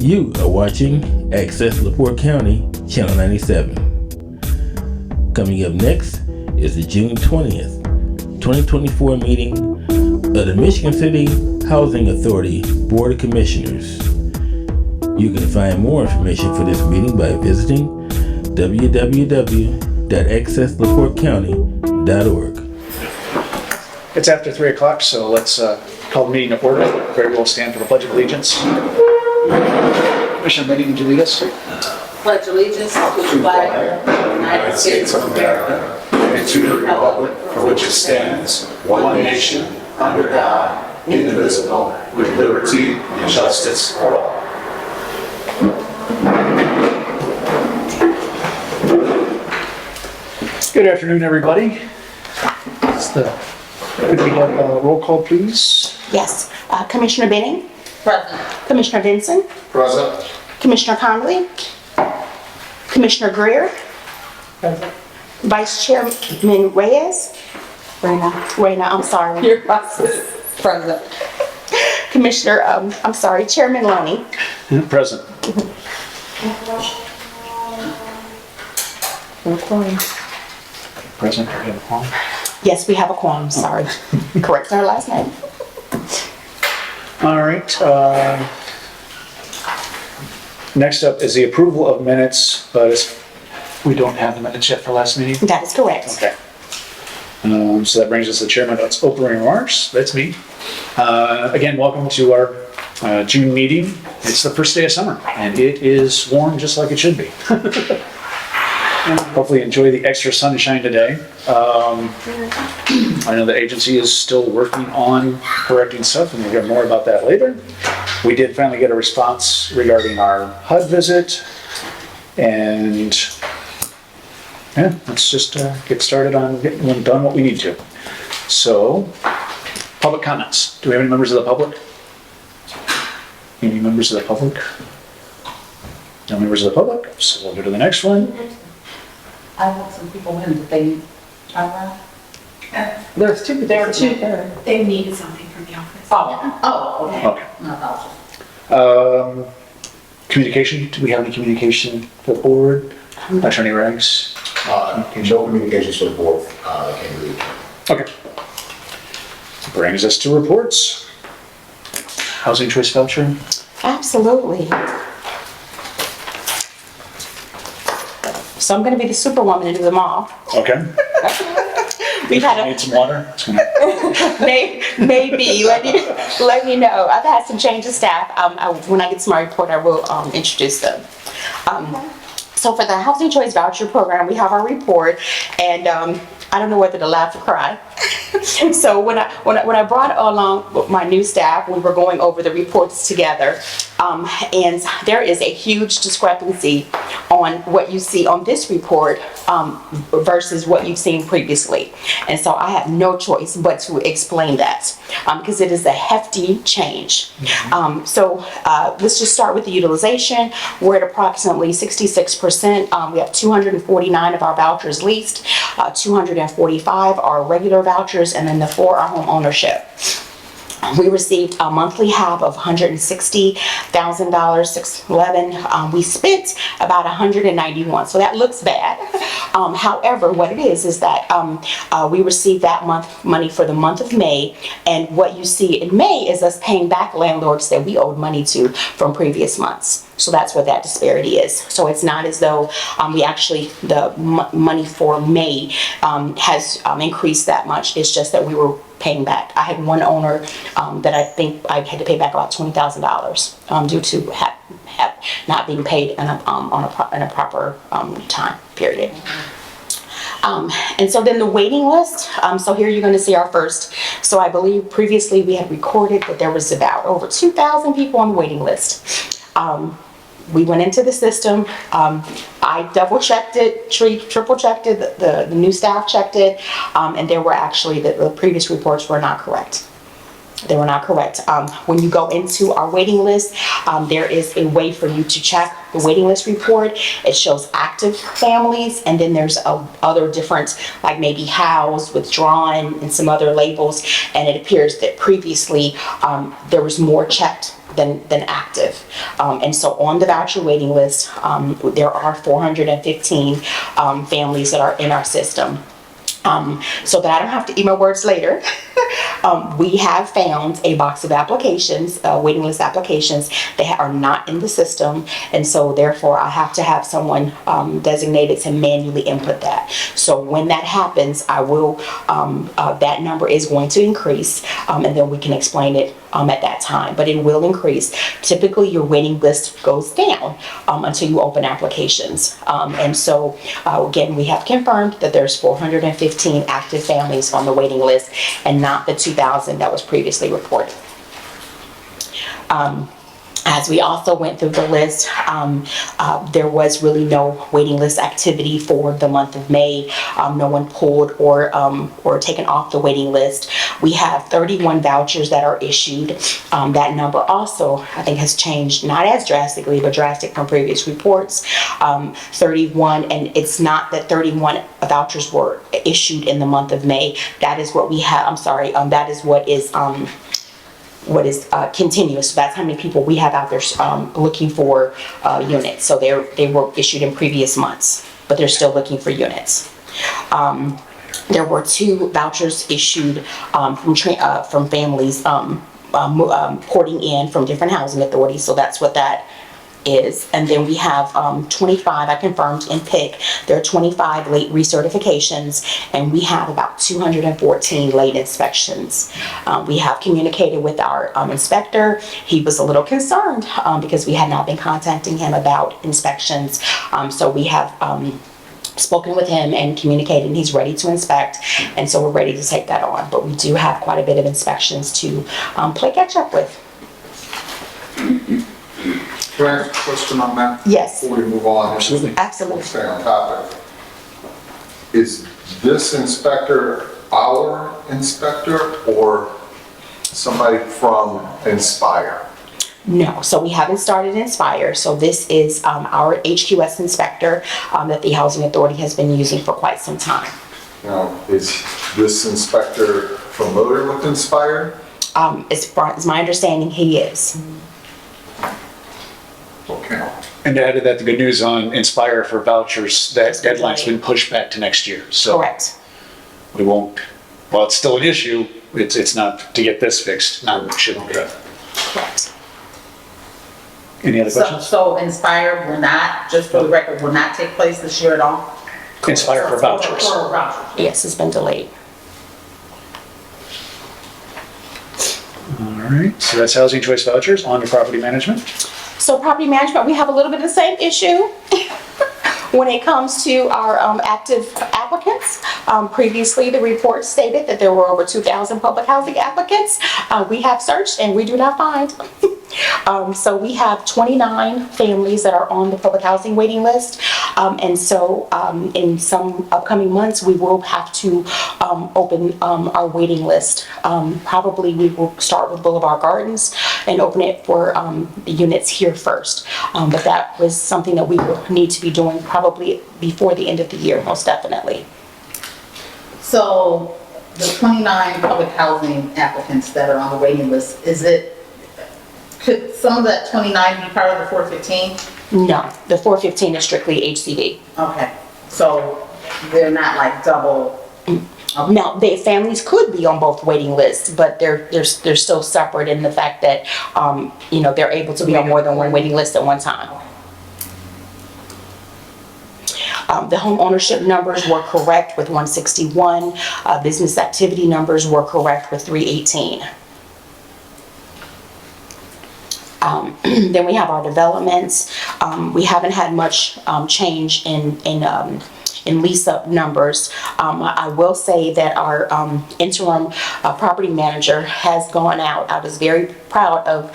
You are watching Access LaPorte County, Channel 97. Coming up next is the June 20th, 2024 meeting of the Michigan City Housing Authority Board of Commissioners. You can find more information for this meeting by visiting www.accesslaportecounty.org. It's after 3 o'clock, so let's call the meeting to order. Everybody will stand for the Pledge of Allegiance. Commissioner Benny, would you lead us? Pledge allegiance to the flag of the United States of America and to the republic for which it stands, one nation, under God, indivisible, with liberty and justice for all. Good afternoon, everybody. Could we have a roll call, please? Yes. Commissioner Benning? Present. Commissioner Vinson? Present. Commissioner Connolly? Commissioner Greer? Present. Vice Chairman Reyes? Reyna, I'm sorry. Your present. Present. Commissioner, Chairman Loney? Present. Present. Do we have a quorum? Yes, we have a quorum, sorry. Correct our last name. All right. Next up is the approval of minutes, but we don't have the minutes yet for last meeting. That is correct. Okay. So that brings us to the chairman. That's opening remarks. That's me. Again, welcome to our June meeting. It's the first day of summer, and it is warm just like it should be. Hopefully enjoy the extra sunshine today. I know the agency is still working on correcting stuff, and we'll hear more about that later. We did finally get a response regarding our HUD visit, and yeah, let's just get started on getting done what we need to. So, public comments. Do we have any members of the public? Any members of the public? No members of the public, so we'll go to the next one. I have some people in, but they, there's two, there are two. They needed something from the office. Oh, okay. Okay. No, apologies. Communication, do we have any communication for the board? Attorney Rags? No communications to the board came to the attorney. Okay. Brings us to reports. Housing choice voucher? Absolutely. So I'm going to be the superwoman and do them all. Okay. We've had Need some water? It's gonna- maybe let me know. I've had some change of staff. When I get to my report, I will introduce them. So for the Housing Choice Voucher Program, we have our report, and I don't know whether to laugh or cry. So when I brought along my new staff, we were going over the reports together, and there is a huge discrepancy on what you see on this report versus what you've seen previously. And so I have no choice but to explain that because it is a hefty change. So let's just start with the utilization. We're at approximately 66%. We have 249 of our vouchers leased, 245 are regular vouchers, and then the 4 are home ownership. We received a monthly HAB of $160,000, 611. We spent about $191, so that looks bad. However, what it is that we received that money for the month of May, and what you see in May is us paying back landlords that we owed money to from previous months. So that's what that disparity is. So it's not as though we actually, the money for May has increased that much. It's just that we were paying back. I had one owner that I think I had to pay back about $20,000 due to not being paid in a proper time period. And so then the waiting list, so here you're going to see our first. So I believe previously we had recorded that there was about over 2,000 people on the waiting list. We went into the system. I double checked it, triple checked it, the new staff checked it, and there were actually, the previous reports were not correct. They were not correct. When you go into our waiting list, there is a way for you to check the waiting list report. It shows active families, and then there's other different, like maybe housed, withdrawn, and some other labels. And it appears that previously there was more checked than active. And so on the voucher waiting list, there are 415 families that are in our system. So that I don't have to eat my words later, we have found a box of applications, waiting list applications that are not in the system, and so therefore I have to have someone designated to manually input that. So when that happens, I will, that number is going to increase, and then we can explain it at that time, but it will increase. Typically, your waiting list goes down until you open applications. And so, again, we have confirmed that there's 415 active families on the waiting list and not the 2,000 that was previously reported. As we also went through the list, there was really no waiting list activity for the month of May. No one pulled or taken off the waiting list. We have 31 vouchers that are issued. That number also, I think, has changed, not as drastically, but drastic from previous reports. 31, and it's not that 31 vouchers were issued in the month of May. That is what we have, I'm sorry, that is what is continuous. So that's how many people we have out there looking for units. So they were issued in previous months, but they're still looking for units. There were 2 vouchers issued from families porting in from different housing authorities. So that's what that is. And then we have 25, I confirmed in PIC, there are 25 late recertifications, and we have about 214 late inspections. We have communicated with our inspector. He was a little concerned because we had not been contacting him about inspections. So we have spoken with him and communicated, and he's ready to inspect, and so we're ready to take that on. But we do have quite a bit of inspections to play catch up with. Can I ask a question on that? Yes. Before we move on? Absolutely. Absolutely. Stay on topic. Is this inspector our inspector or somebody from Inspire? No, so we haven't started Inspire. So this is our HQS inspector that the Housing Authority has been using for quite some time. Now, is this inspector familiar with Inspire? It's my understanding he is. Okay. And to add to that, the good news on Inspire for vouchers, that deadline's been pushed back to next year. So Correct. we won't, while it's still an issue, it's not to get this fixed. Now it shouldn't be. Correct. Any other questions? So Inspire will not, just for the record, will not take place this year at all? Inspire for vouchers. For vouchers. Yes, it's been delayed. All right, so that's housing choice vouchers. On to property management. So property management, we have a little bit of the same issue when it comes to our active applicants. Previously, the report stated that there were over 2,000 public housing applicants. We have searched and we do not find. So we have 29 families that are on the public housing waiting list. And so in some upcoming months, we will have to open our waiting list. Probably we will start with Boulevard Gardens and open it for the units here first. But that was something that we will need to be doing probably before the end of the year, most definitely. So the 29 public housing applicants that are on the waiting list, could some of that 29 be part of the 415? No, the 415 is strictly HCD. Okay, so they're not like double. Now, the families could be on both waiting lists, but they're still separate in the fact that, they're able to be on more than one waiting list at one time. The home ownership numbers were correct with 161. Business activity numbers were correct with 318. Then we have our developments. We haven't had much change in lease-up numbers. I will say that our interim property manager has gone out. I was very proud of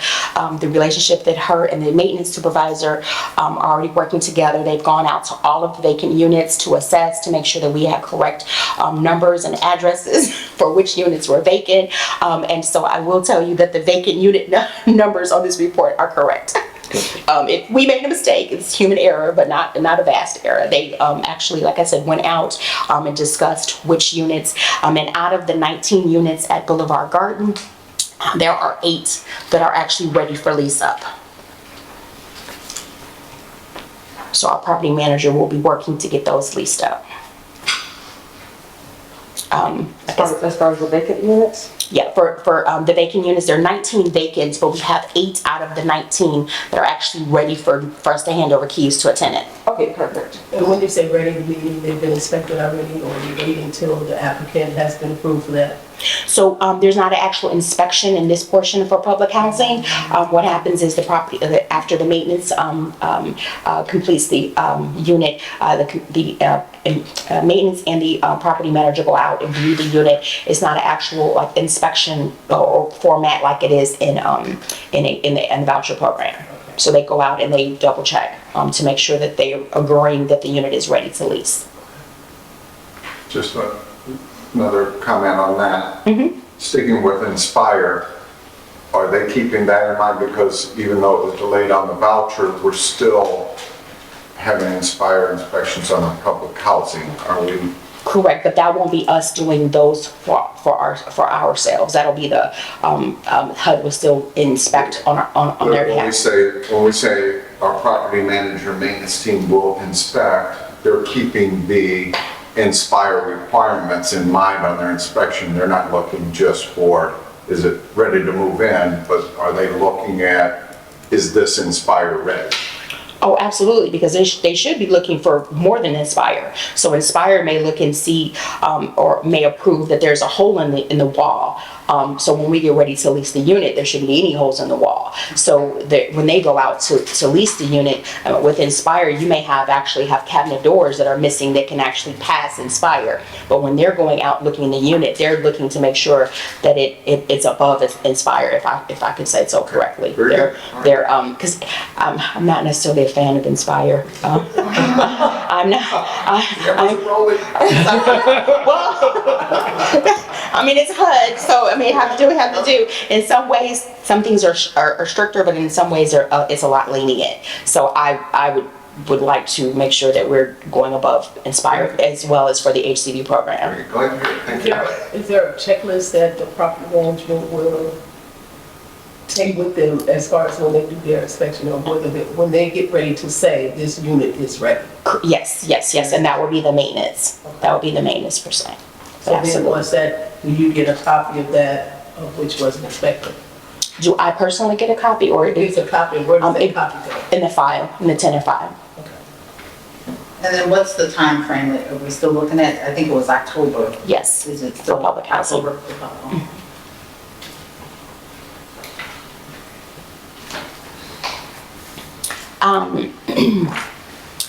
the relationship that her and the maintenance supervisor are already working together. They've gone out to all of the vacant units to assess, to make sure that we have correct numbers and addresses for which units were vacant. And so I will tell you that the vacant unit numbers on this report are correct. If we made a mistake, it's human error, but not a vast error. They actually, like I said, went out and discussed which units. And out of the 19 units at Boulevard Garden, There are 8 that are actually ready for lease up. So our property manager will be working to get those leased up. As far as the vacant units? Yeah, for the vacant units, there are 19 vacants, but we have 8 out of the 19 that are actually ready for us to hand over keys to a tenant. Okay, perfect. And when you say ready, meaning they've been inspected already, or you wait until the applicant has been approved for that? So there's not an actual inspection in this portion for public housing. What happens is the property, after the maintenance completes the unit, the maintenance and the property manager go out and view the unit. It's not an actual like inspection or format like it is in the voucher program. So they go out and they double check to make sure that they're agreeing that the unit is ready to lease. Just another comment on that. Sticking with Inspire, are they keeping that in mind? Because even though it was delayed on the voucher, we're still having Inspire inspections on the public housing. Are we? Correct, but that won't be us doing those for ourselves. That'll be the HUD will still inspect on their behalf. When we say our property manager maintenance team will inspect, they're keeping the Inspire requirements in mind on their inspection. They're not looking just for, is it ready to move in, but are they looking at, is this Inspire ready? Oh, absolutely, because they should be looking for more than Inspire. So Inspire may look and see or may approve that there's a hole in the wall. So when we get ready to lease the unit, there shouldn't be any holes in the wall. So when they go out to lease the unit with Inspire, you may actually have cabinet doors that are missing that can actually pass Inspire. But when they're going out looking in the unit, they're looking to make sure that it's above Inspire, if I could say it so correctly. They're because I'm not necessarily a fan of Inspire. I'm not. I mean, it's HUD, so I mean, have to do. In some ways, some things are stricter, but in some ways, it's a lot lenient. So I would like to make sure that we're going above Inspire as well as for the HCV program. Glad to hear it. Thank you. Is there a checklist that the property management will take with them as far as when they do their inspection, or when they get ready to say this unit is ready? Yes, and that will be the maintenance. That will be the maintenance %. So then once that, will you get a copy of that, of which was inspected? Do I personally get a copy, or It's a copy, where does that copy go? in the file, in the tenant file? And then what's the time frame that, are we still looking at? I think it was October. Yes, Is it for still public housing. October?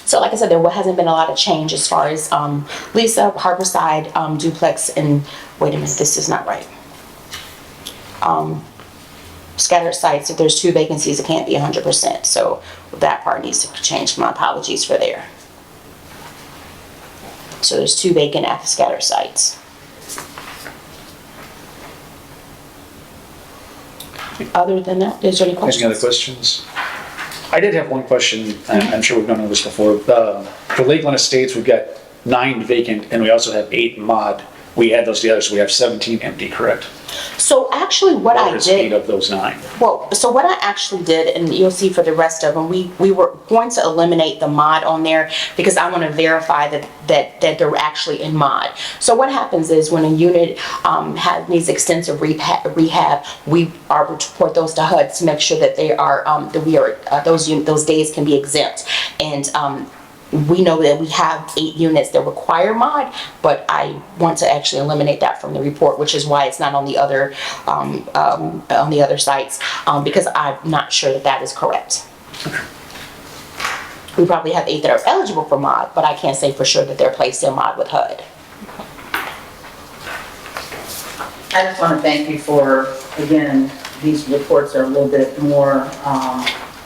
So like I said, there hasn't been a lot of change as far as Lisa, Harborside, duplex, and wait a minute, this is not right. Scattered sites, if there's 2 vacancies, it can't be 100%. So that part needs to change. My apologies for there. So there's 2 vacant at the scattered sites. Other than that, is there any questions? Any other questions? I did have one question, and I'm sure we've gone over this before. For Lakeland Estates, we've got 9 vacant, and we also have 8 mod. We add those together, so we have 17 empty, correct? So actually what I Or is did. 8 of those 9? Well, so what I actually did, and you'll see for the rest of them, we were going to eliminate the mod on there because I want to verify that they're actually in mod. So what happens is when a unit needs extensive rehab, we report those to HUD to make sure that they are those days can be exempt. And we know that we have 8 units that require mod, but I want to actually eliminate that from the report, which is why it's not on the other sites, because I'm not sure that is correct. We probably have 8 that are eligible for mod, but I can't say for sure that they're placed in mod with HUD. I just want to thank you for, again, these reports are a little bit more,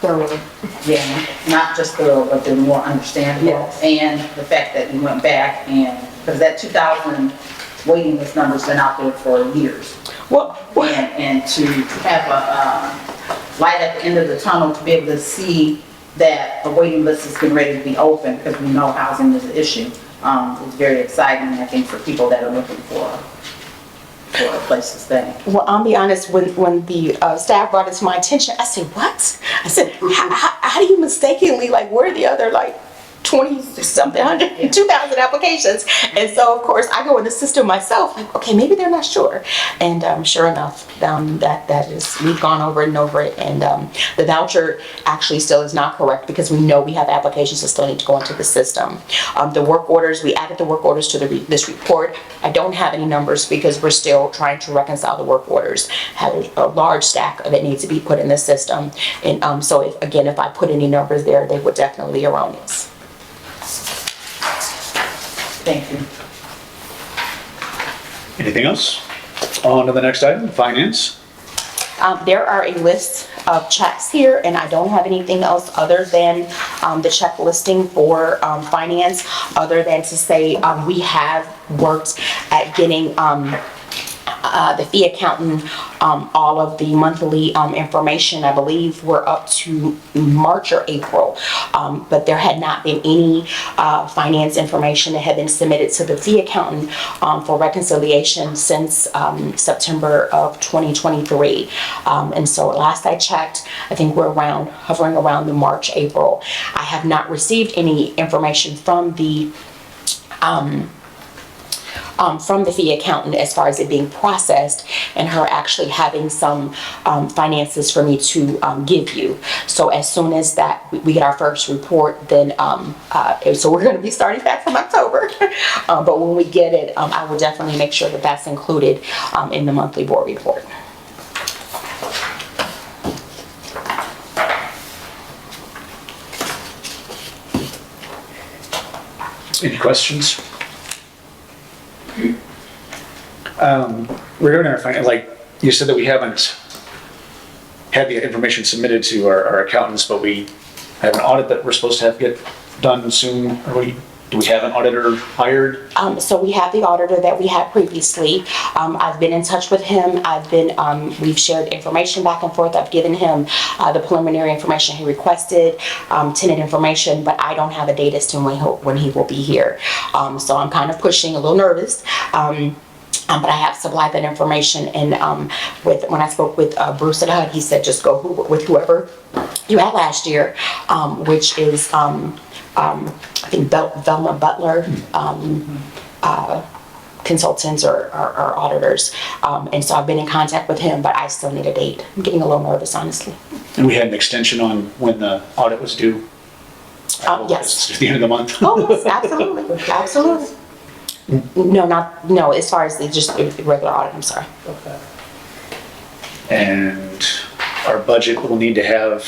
Thorough. yeah, not just thorough, but they're more understandable. Yes. And the fact that you went back and, because that 2,000 waiting list number's been out there for years. Well, And to have a light at the end of the tunnel, to be able to see that a waiting list is getting ready to be open, because we know housing is an issue. It's very exciting, I think, for people that are looking for for a place to stay. Well, I'll be honest, when the staff brought it to my attention, I said, what? I said, how do you mistakenly, like, where are the other, like, 20-something, 100, 2,000 applications? And so, of course, I go in the system myself, like, okay, maybe they're not sure. And sure enough, that is, we've gone over it and over it. And the voucher actually still is not correct because we know we have applications that still need to go into the system. The work orders, we added the work orders to this report. I don't have any numbers because we're still trying to reconcile the work orders. Have a large stack that needs to be put in the system. And so if I put any numbers there, they would definitely be erroneous. Thank you. Anything else? On to the next item, finance. There are a list of checks here, and I don't have anything else other than the check listing for finance, other than to say we have worked at getting the fee accountant all of the monthly information. I believe we're up to March or April, but there had not been any finance information that had been submitted to the fee accountant for reconciliation since September of 2023. And so last I checked, I think we're hovering around the March, April. I have not received any information from the fee accountant as far as it being processed and her actually having some finances for me to give you. So as soon as that we get our first report, then so we're going to be starting back from October. But when we get it, I will definitely make sure that that's included in the monthly board report. Any questions? Regarding our finance, like you said that we haven't had the information submitted to our accountants, but we have an audit that we're supposed to get done soon. Do we have an auditor hired? So we have the auditor that we had previously. I've been in touch with him. We've shared information back and forth. I've given him the preliminary information he requested, tenant information, but I don't have a date as to when he will be here. So I'm kind of pushing, a little nervous. But I have supplied that information, and when I spoke with Bruce at HUD, he said just go with whoever you had last year, which is I think Velma Butler consultants or auditors, and so I've been in contact with him, but I still need a date. I'm getting a little nervous, honestly. And we had an extension on when the audit was due? Yes. It's the end of the month? Oh, yes, absolutely, absolutely. No, as far as just a regular audit, I'm sorry. Okay. And our budget will need to have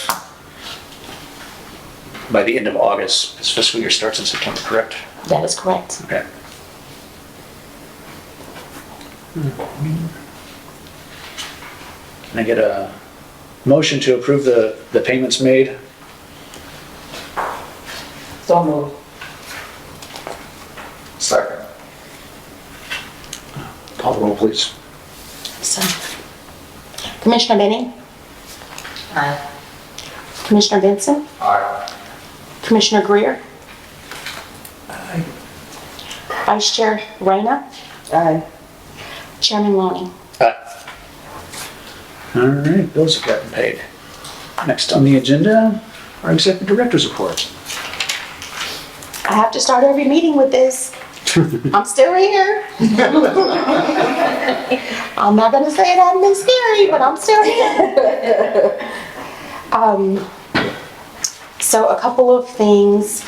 by the end of August. This fiscal year starts in September, correct? That is correct. Okay. Can I get a motion to approve the payments made? So moved. Second. Call the roll, please. So, Commissioner Benning? Aye. Commissioner Benson? Aye. Commissioner Greer? Aye. Vice Chair Reyna? Aye. Chairman Loney? All right, bills have gotten paid. Next on the agenda, our executive director's report. I have to start every meeting with this. I'm still here. I'm not gonna say it hasn't been scary, but I'm still here. So a couple of things.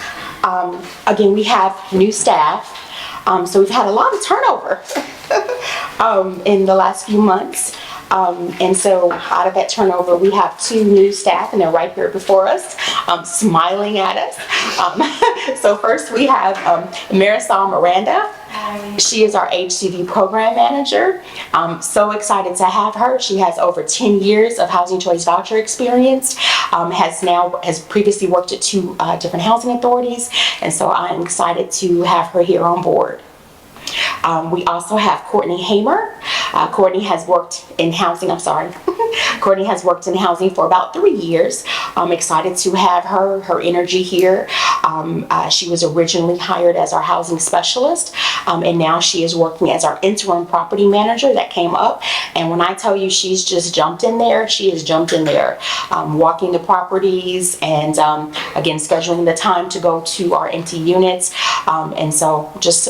Again, we have new staff. So we've had a lot of turnover in the last few months. And so out of that turnover, we have 2 new staff, and they're right here before us, smiling at us. So first we have Marisol Miranda. She is our HCV program manager. I'm so excited to have her. She has over 10 years of Housing Choice Voucher experience, has previously worked at 2 different housing authorities, and so I'm excited to have her here on board. We also have Courtney Hamer. Courtney has worked in housing, I'm sorry. Courtney has worked in housing for about 3 years. I'm excited to have her energy here. She was originally hired as our housing specialist, and now she is working as our interim property manager. That came up, and when I tell you she's just jumped in there, she has jumped in there, walking the properties and again scheduling the time to go to our empty units, and so just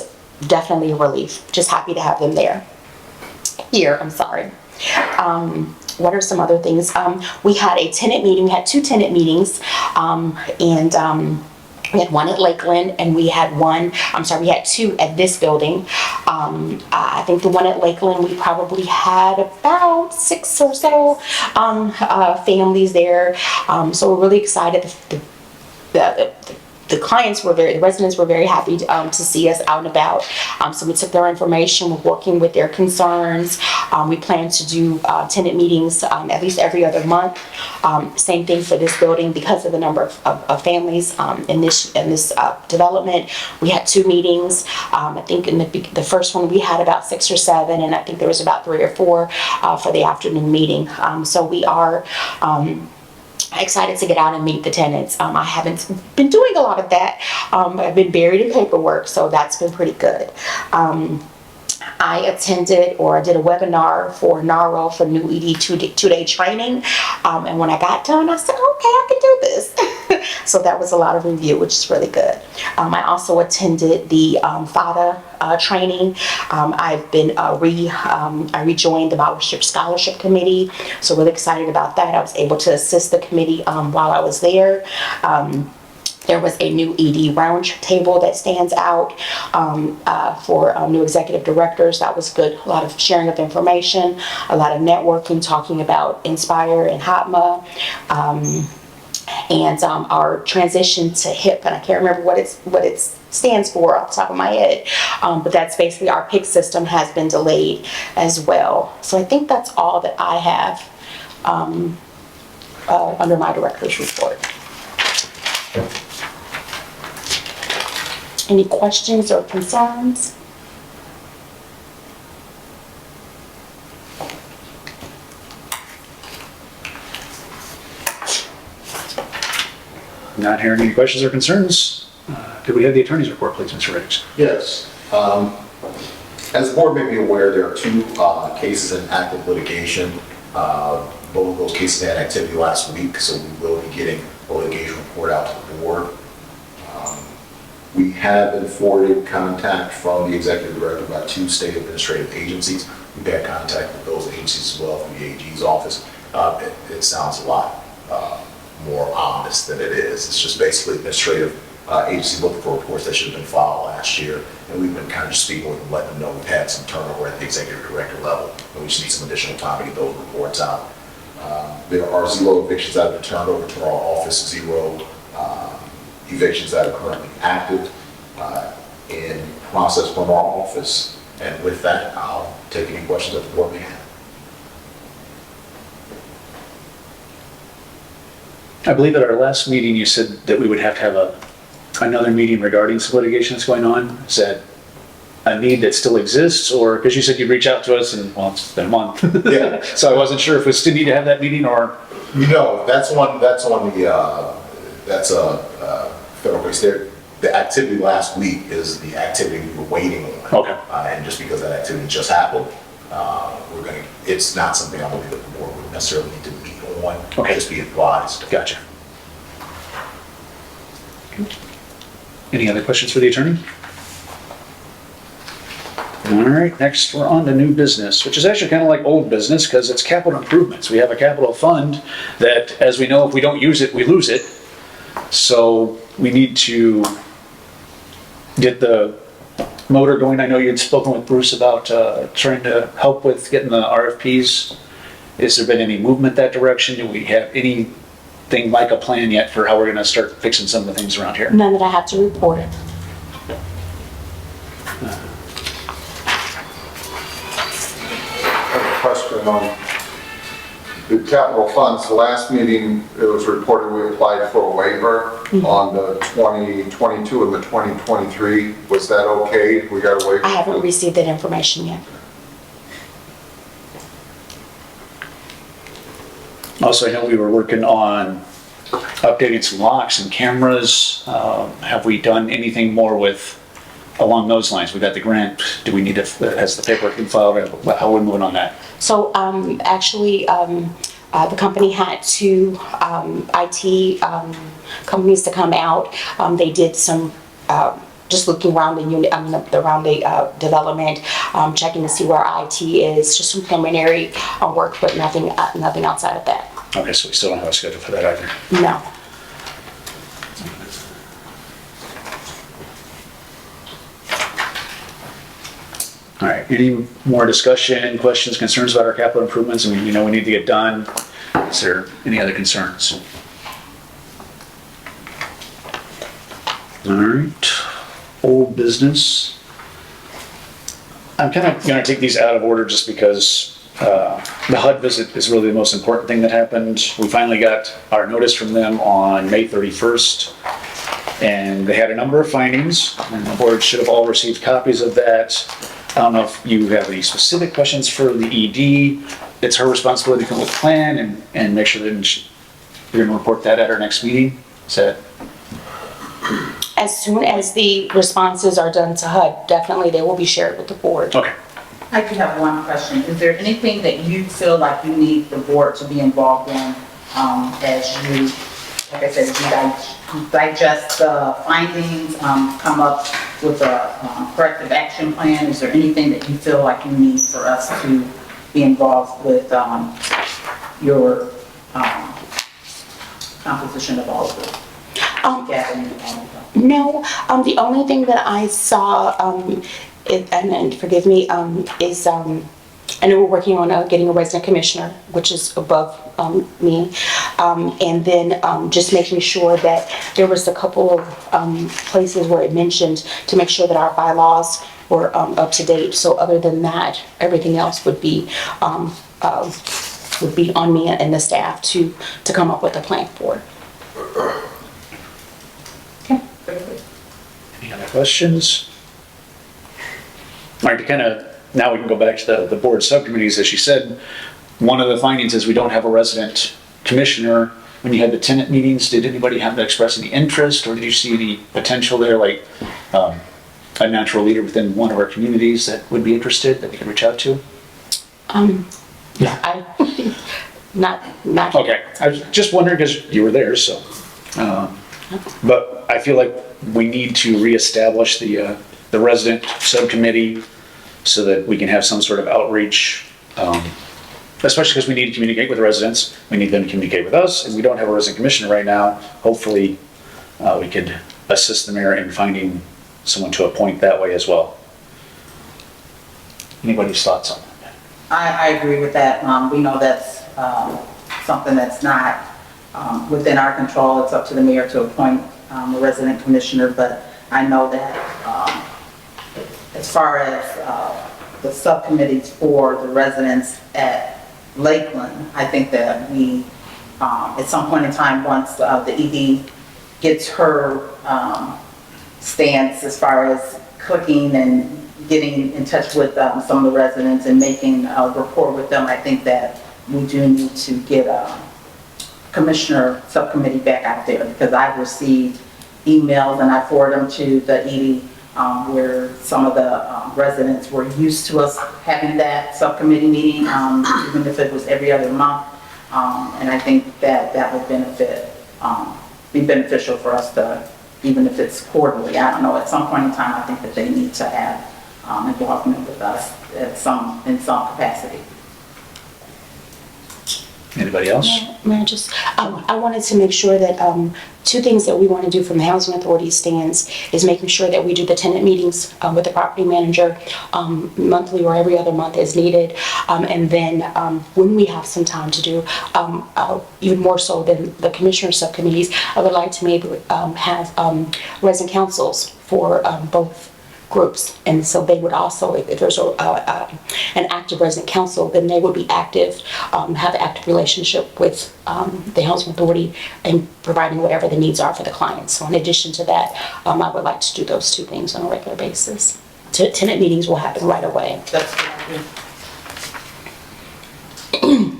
definitely a relief. Just happy to have them there. Here, I'm sorry. What are some other things? We had a tenant meeting. We had 2 tenant meetings, and we had one at Lakeland, and we had 2 at this building. I think the one at Lakeland, we probably had about 6 or so families there. So we're really excited. The residents were very happy to see us out and about. So we took their information, we're working with their concerns. We plan to do tenant meetings at least every other month. Same thing for this building because of the number of families in this development. We had 2 meetings. I think in the first one we had about 6 or 7, and I think there was about 3 or 4 for the afternoon meeting. So we are excited to get out and meet the tenants. I haven't been doing a lot of that. I've been buried in paperwork, so that's been pretty good. I attended or did a webinar for NARO for new ED two-day training. And when I got done, I said, okay, I can do this. So that was a lot of review, which is really good. I also attended the FADA training. I've been I rejoined the Scholarship Scholarship Committee. So really excited about that. I was able to assist the committee while I was there. There was a new ED round table that stands out for new executive directors. That was good. A lot of sharing of information, a lot of networking, talking about Inspire and HOTMA, and our transition to HIP. And I can't remember what it stands for off the top of my head, but that's basically our PIC system has been delayed as well. So I think that's all that I have under my director's report. Any questions or concerns? Not hearing any questions or concerns. Could we have the attorney's report, please, Mr. Riggs? Yes. As the board may be aware, there are 2 cases in active litigation. Both of those cases had activity last week, so we will be getting a litigation report out to the board. We have been forwarded contact from the executive director about 2 state administrative agencies. We've had contact with those agencies as well from the AG's office. It sounds a lot more ominous than it is. It's just basically administrative agency looking for reports that should have been filed last year. And we've been kind of just speaking with them, letting them know we've had some turnover at the executive director level, and we just need some additional time to get those reports out. There are 0 evictions that have been turned over to our office, 0 evictions that are currently active in process from our office. And with that, I'll take any questions that the board may have. I believe at our last meeting you said that we would have to have another meeting regarding some litigation that's going on. Is that a need that still exists, or because you said you'd reach out to us and, well, it's been a month. Yeah. So I wasn't sure if we still need to have that meeting or. That's a federal case there. The activity last week is the activity we were waiting on. Okay. And just because that activity just happened, it's not something I believe that the board would necessarily need to meet on. Okay. Just be advised. Gotcha. Any other questions for the attorney? All right, next we're on to new business, which is actually kind of like old business because it's capital improvements. We have a capital fund that, as we know, if we don't use it, we lose it. So we need to get the motor going. I know you'd spoken with Bruce about trying to help with getting the RFPs. Has there been any movement that direction? Do we have anything like a plan yet for how we're going to start fixing some of the things around here? None that I have to report. Question on the capital funds. The last meeting, it was reported we applied for a waiver on the 2022 and the 2023. Was that okay? We got a waiver? I haven't received that information yet. Also, I know we were working on updating some locks and cameras. Have we done anything more with, along those lines? We got the grant. Do we need to, has the paperwork been filed? How are we moving on that? So actually, the company had two IT companies to come out. They did some just looking around the unit, around the development, checking to see where IT is, just some preliminary work, but nothing outside of that. Okay, so we still don't have a schedule for that either. No. All right, any more discussion, questions, concerns about our capital improvements? I mean, we know we need to get done. Is there any other concerns? All right, old business. I'm kind of gonna take these out of order just because the HUD visit is really the most important thing that happened. We finally got our notice from them on May 31st. And they had a number of findings, and the board should have all received copies of that. I don't know if you have any specific questions for the ED. It's her responsibility to come with a plan and make sure that you're gonna report that at our next meeting. Is that? As soon as the responses are done to HUD, definitely they will be shared with the board. Okay. I do have one question. Is there anything that you feel like you need the board to be involved in as you, like I said, digest the findings, come up with a corrective action plan? Is there anything that you feel like you need for us to be involved with your composition of all of it? No, the only thing that I saw, and forgive me, is I know we're working on getting a resident commissioner, which is above me, and then just making sure that there was a couple of places where it mentioned to make sure that our bylaws were up to date. So other than that, everything else would be on me and the staff to come up with a plan for. Okay, very good. Any other questions? All right, now we can go back to the board subcommittees. As she said, one of the findings is we don't have a resident commissioner. When you had the tenant meetings, did anybody have to express any interest, or did you see any potential there, like a natural leader within one of our communities that would be interested, that we could reach out to? Not. Okay, I was just wondering because you were there, so. But I feel like we need to reestablish the resident subcommittee so that we can have some sort of outreach, especially because we need to communicate with the residents. We need them to communicate with us, and we don't have a resident commissioner right now. Hopefully, we could assist the mayor in finding someone to appoint that way as well. Anybody's thoughts on that? I agree with that. We know that's something that's not within our control. It's up to the mayor to appoint a resident commissioner, but I know that as far as the subcommittees for the residents at Lakeland, I think that we, at some point in time, once the ED gets her stance as far as cooking and getting in touch with some of the residents and making a rapport with them, I think that we do need to get a commissioner subcommittee back out there, because I've received emails and I forward them to the ED where some of the residents were used to us having that subcommittee meeting, even if it was every other month. And I think that that would be beneficial for us to, even if it's quarterly, I don't know, at some point in time, I think that they need to have involvement with us in some capacity. Anybody else? May I just, I wanted to make sure that two things that we want to do from the Housing Authority stands is making sure that we do the tenant meetings with the property manager monthly or every other month as needed. And then when we have some time to do, even more so than the commissioner subcommittees, I would like to maybe have resident councils for both groups. And so they would also, if there's an active resident council, then they would be active, have an active relationship with the Housing Authority and providing whatever the needs are for the clients. So in addition to that, I would like to do those two things on a regular basis. Tenant meetings will happen right away. That's what I do.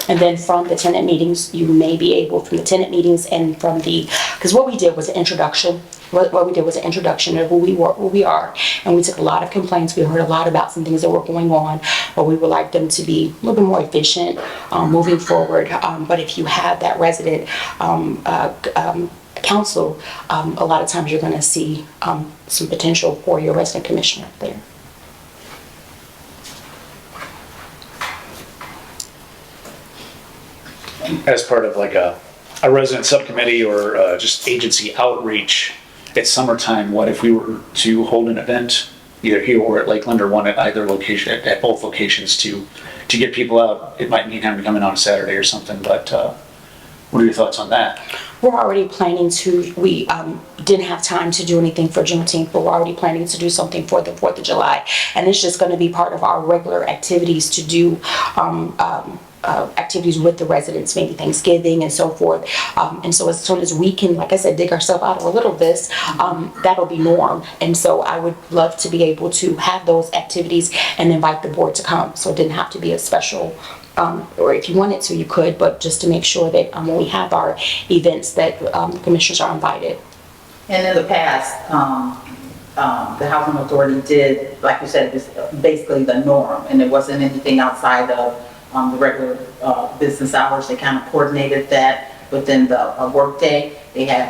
And then from the tenant meetings, you may be able, from the tenant meetings and from the, because what we did was an introduction. What we did was an introduction of who we are, and we took a lot of complaints. We heard a lot about some things that were going on, but we would like them to be a little bit more efficient moving forward. But if you have that resident council, a lot of times you're going to see some potential for your resident commissioner there. As part of like a resident subcommittee or just agency outreach, it's summertime, what if we were to hold an event either here or at Lakeland or one at either location, at both locations to get people out? It might mean having to come in on a Saturday or something, but what are your thoughts on that? We're already planning to, we didn't have time to do anything for Juneteenth, but we're already planning to do something for the 4th of July. And it's just going to be part of our regular activities to do activities with the residents, maybe Thanksgiving and so forth. And so as soon as we can, like I said, dig ourselves out of a little of this, that'll be norm. And so I would love to be able to have those activities and invite the board to come. So it didn't have to be a special, or if you wanted to, you could, but just to make sure that when we have our events that commissioners are invited. And in the past, the Housing Authority did, like you said, this basically the norm, and it wasn't anything outside of the regular business hours. They kind of coordinated that within the workday. They had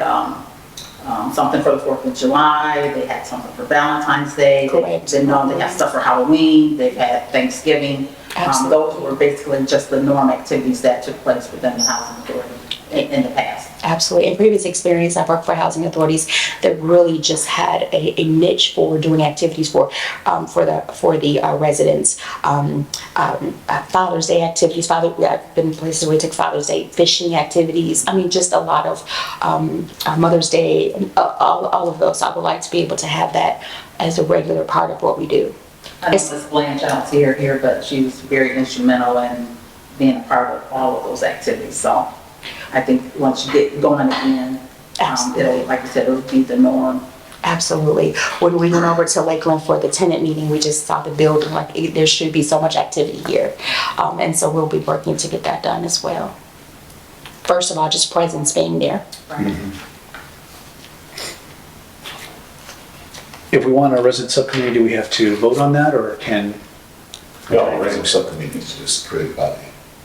something for the 4th of July. They had something for Valentine's Day. Correct. They have stuff for Halloween. They've had Thanksgiving. Those were basically just the norm activities that took place within the Housing Authority in the past. Absolutely. In previous experience, I've worked for housing authorities that really just had a niche for doing activities for the residents. Father's Day activities. I've been places where we took Father's Day fishing activities. I mean, just a lot of Mother's Day, all of those. I would like to be able to have that as a regular part of what we do. I know Ms. Blanche, I don't see her here, but she was very instrumental in being a part of all of those activities. So I think once you get going again, it'll, like you said, it'll be the norm. Absolutely. When we went over to Lakeland for the tenant meeting, we just saw the building, like there should be so much activity here. And so we'll be working to get that done as well. First of all, just presence being there. Right. Mm-hmm. If we want a resident subcommittee, do we have to vote on that, or can? No, resident subcommittee is just created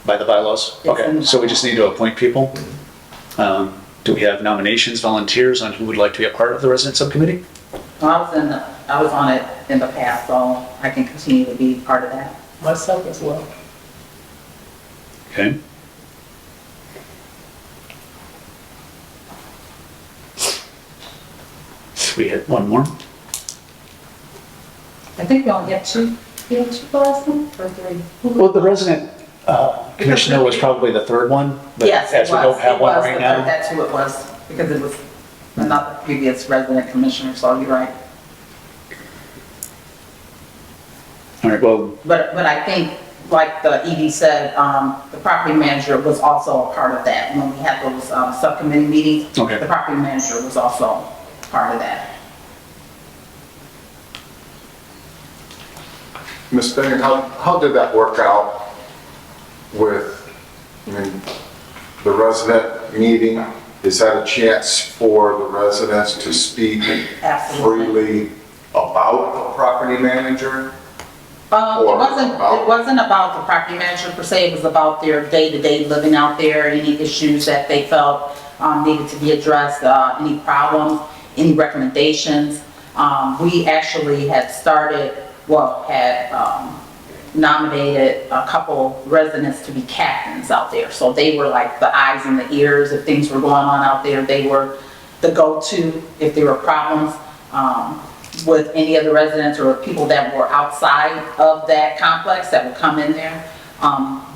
By the bylaws? Yes, in Okay, the so we just need to appoint people? Do we have nominations, volunteers on who would like to be a part of the resident subcommittee? Well, I was on it in the past, so I can continue to be part of that. Myself as well. Okay. We had one more. I think we only have two. You have two last one or three? Well, the resident commissioner was probably the third one, but Yes, it as we don't was. have one right It was. now. That's who it was, because it was another previous resident commissioner, so you're right. All right, well, But I think, like the ED said, the property manager was also a part of that. When we had those subcommittee meetings, Okay. the property manager was also part of that. Ms. Bennett, how did that work out with, the resident meeting? Is that a chance for the residents to speak Absolutely. freely about the property manager? It wasn't about the property manager per se, it was about their day-to-day living out there, any issues that they felt needed to be addressed, any problems, any recommendations. We actually had nominated a couple residents to be captains out there. So they were like the eyes and the ears if things were going on out there. They were the go-to if there were problems with any of the residents or people that were outside of that complex that would come in there.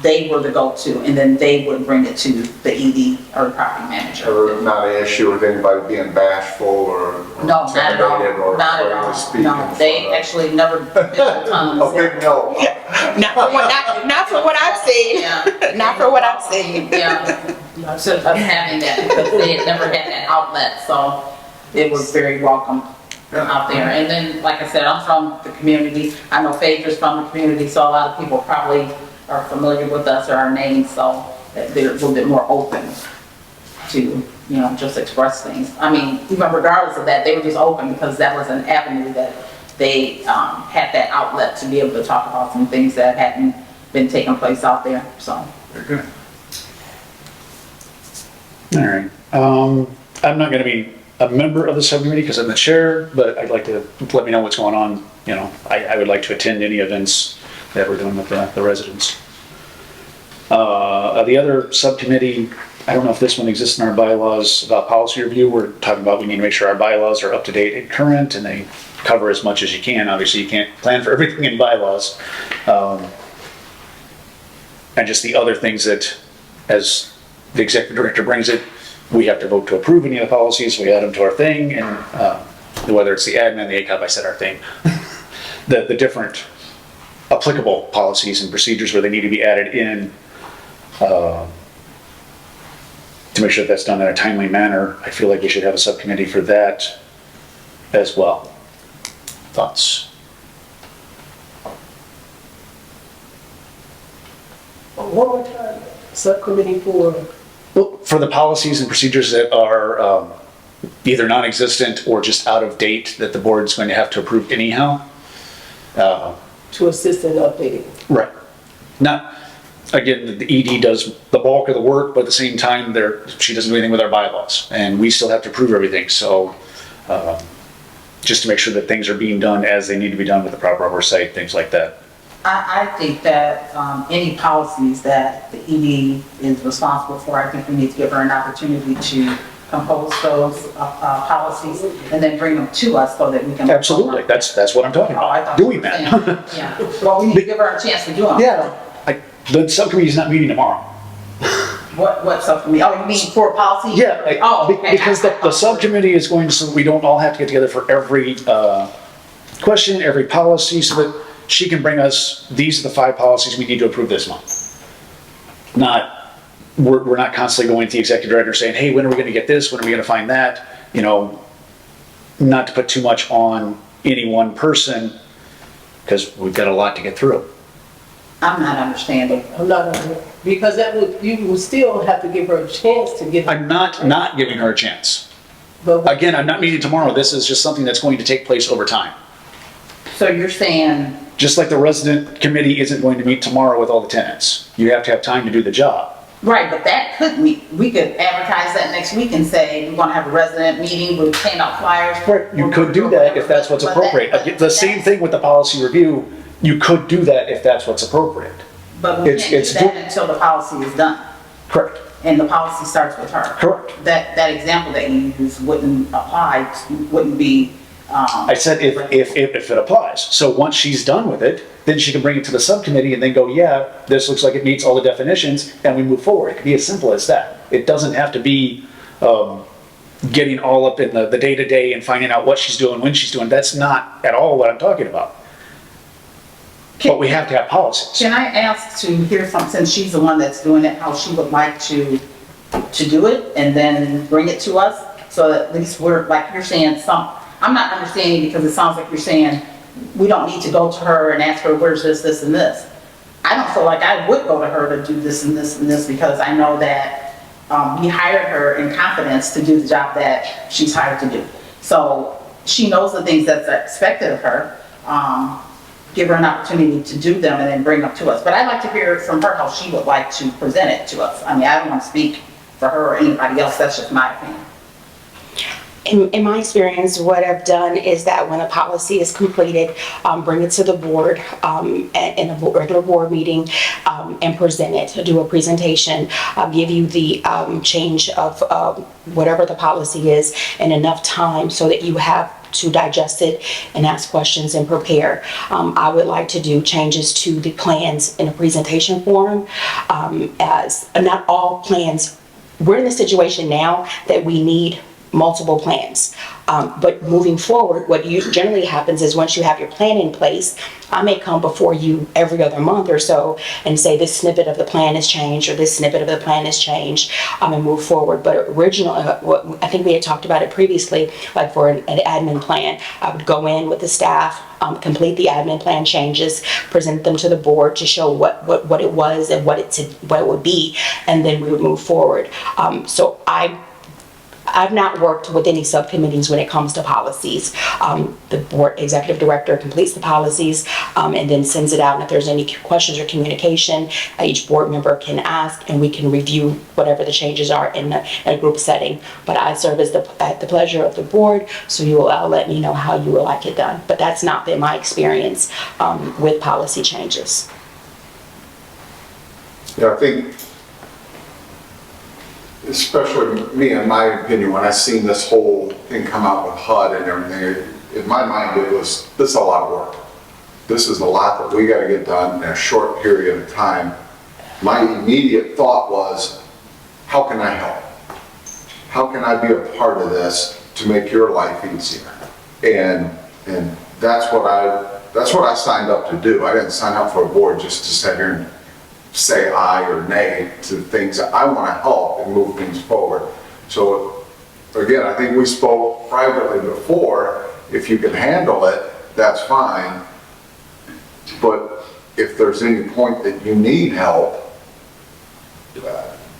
They were the go-to, and then they would bring it to the ED or the property manager. Or not an issue with anybody being bashful or No, not at all. intimidated or Not at afraid all. to speak? No, they actually never bit their tongues. A big no. Not for what I've seen. Yeah. Not for what I've seen. Yeah, so of having that, because they had never had that outlet, so it was very welcome out there. And then, like I said, I'm from the community. I know Phaedra's from the community, so a lot of people probably are familiar with us or our names, so that they're a little bit more open to, you know, just express things. I mean, even regardless of that, they were just open because that was an avenue that they had that outlet to be able to talk about some things that hadn't been taking place out there, so. Very good. All right. I'm not going to be a member of the subcommittee because I'm the chair, but I'd like to let me know what's going on. You know, I would like to attend any events that we're doing with the residents. The other subcommittee, I don't know if this one exists in our bylaws, about policy review. We're talking about we need to make sure our bylaws are up to date and current, and they cover as much as you can. Obviously, you can't plan for everything in bylaws. And just the other things that, as the executive director brings it, we have to vote to approve any of the policies, so we add them to our thing, and whether it's the admin, the ACOP, I said our thing, the different applicable policies and procedures where they need to be added in to make sure that's done in a timely manner. I feel like we should have a subcommittee for that as well. Thoughts? One more time, subcommittee for, Well, for the policies and procedures that are either non-existent or just out of date that the board's going to have to approve anyhow. to assist in updating. Right. Not, again, the ED does the bulk of the work, but at the same time, she doesn't do anything with our bylaws, and we still have to approve everything, so just to make sure that things are being done as they need to be done with the proper oversight, things like that. I think that any policies that the ED is responsible for, I think we need to give her an opportunity to compose those policies and then bring them to us so that we can. Absolutely, that's what I'm talking Oh, I about, thought you doing were that. saying- Yeah, well, we need to give her a chance to do them. Yeah, the subcommittee's not meeting tomorrow. What subcommittee? Oh, you mean for policy? Yeah, Oh, okay. because the subcommittee is going to, so we don't all have to get together for every question, every policy, so that she can bring us, these are the 5 policies we need to approve this month. We're not constantly going to the executive director saying, hey, when are we going to get this? When are we going to find that? You know, not to put too much on any one person, because we've got a lot to get through. I'm not understanding. I'm not, because you would still have to give her a chance to get. I'm not giving her a chance. But Again, I'm not meeting tomorrow. This is just something that's going to take place over time. So you're saying, Just like the resident committee isn't going to meet tomorrow with all the tenants. You have to have time to do the job. right, but that could meet, we could advertise that next week and say, we're gonna have a resident meeting, we'll hand out flyers. You could do that if that's what's But that- appropriate. but The same thing with the policy review, you could do that if that's what's appropriate. But we It's- can't do it's that do- until the policy is done, Correct. and the policy starts with her. Correct. That example that you used wouldn't apply, wouldn't be, I said if it applies. So once she's done with it, then she can bring it to the subcommittee and then go, yeah, this looks like it meets all the definitions, and we move forward. It could be as simple as that. It doesn't have to be getting all up in the day-to-day and finding out what she's doing, when she's doing. That's not at all what I'm talking about. But we have to have policies. Can I ask to hear from, since she's the one that's doing it, how she would like to do it and then bring it to us? So at least we're, like you're saying, I'm not understanding because it sounds like you're saying, we don't need to go to her and ask her, where's this, this, and this. I don't feel like I would go to her to do this and this and this because I know that we hired her in confidence to do the job that she's hired to do. So she knows the things that's expected of her. Give her an opportunity to do them and then bring them to us. But I'd like to hear from her how she would like to present it to us. I mean, I don't want to speak for her or anybody else, that's just my opinion. In my experience, what I've done is that when a policy is completed, bring it to the board in a regular board meeting and present it, do a presentation, give you the change of whatever the policy is in enough time so that you have to digest it and ask questions and prepare. I would like to do changes to the plans in a presentation form, as not all plans. We're in the situation now that we need multiple plans. But moving forward, what generally happens is once you have your plan in place, I may come before you every other month or so and say this snippet of the plan has changed or this snippet of the plan has changed, and move forward. But what I think we had talked about it previously, like for an admin plan, I would go in with the staff, complete the admin plan changes, present them to the board to show what it was and what it would be, and then we would move forward. So I've not worked with any subcommittees when it comes to policies. The board executive director completes the policies and then sends it out. And if there's any questions or communication, each board member can ask and we can review whatever the changes are in a group setting. But I serve at the pleasure of the board, so you will let me know how you would like it done. But that's not been my experience with policy changes. Yeah, I think, especially me, in my opinion, when I seen this whole thing come out with HUD and everything, in my mind, this is a lot of work. This is a lot that we gotta get done in a short period of time. My immediate thought was, how can I help? How can I be a part of this to make your life easier? And that's what I signed up to do. I didn't sign up for a board just to sit here and say aye or nay to things. I want to help and move things forward. So again, I think we spoke privately before. If you can handle it, that's fine. But if there's any point that you need help,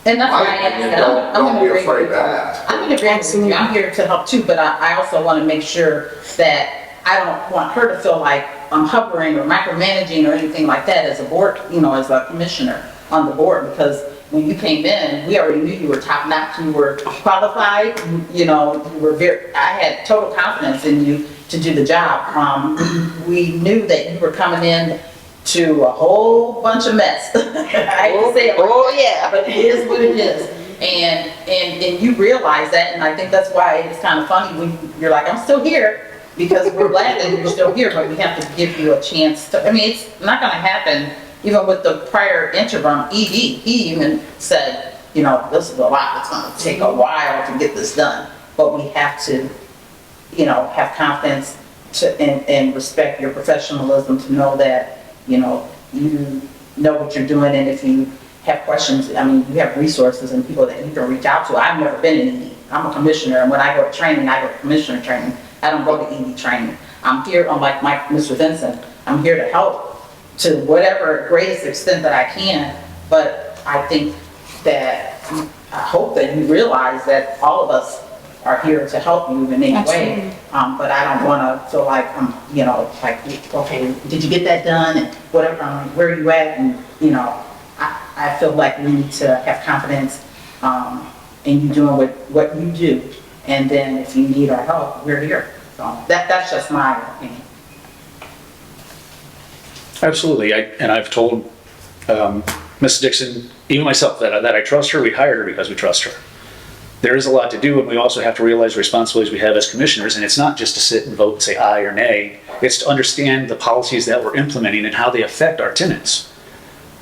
And that's why I asked. don't be afraid to ask. I'm going to agree with you. I'm here to help too, but I also want to make sure that I don't want her to feel like I'm hovering or micromanaging or anything like that as a board, as a commissioner on the board, because when you came in, we already knew you were top notch, you were qualified, you were I had total confidence in you to do the job. We knew that you were coming in to a whole bunch of mess. I hate to say it like that, yeah. but it is what it is. And you realize that, and I think that's why it's kind of funny when you're like, I'm still here, because we're glad that you're still here, but we have to give you a chance to, it's not gonna happen. Even with the prior interim ED, he even said, this is a lot, it's gonna take a while to get this done. But we have to, have confidence and respect your professionalism to know that, you know what you're doing, and if you have questions, you have resources and people that you can reach out to. I've never been in ED. I'm a commissioner, and when I go to training, I go to commissioner training. I don't go to ED training. I'm here, unlike Mr. Vincent, I'm here to help to whatever greatest extent that I can. But I think that, I hope that you realize that all of us are here to help you in any way. But I don't want to feel like okay, did you get that done? And whatever, where are you at? And, I feel like we need to have confidence in you doing what you do. And then if you need our help, we're here. So that's just my opinion. Absolutely, and I've told Ms. Dixon, even myself, that I trust her. We hired her because we trust her. There is a lot to do, and we also have to realize the responsibilities we have as commissioners, and it's not just to sit and vote and say aye or nay. It's to understand the policies that we're implementing and how they affect our tenants.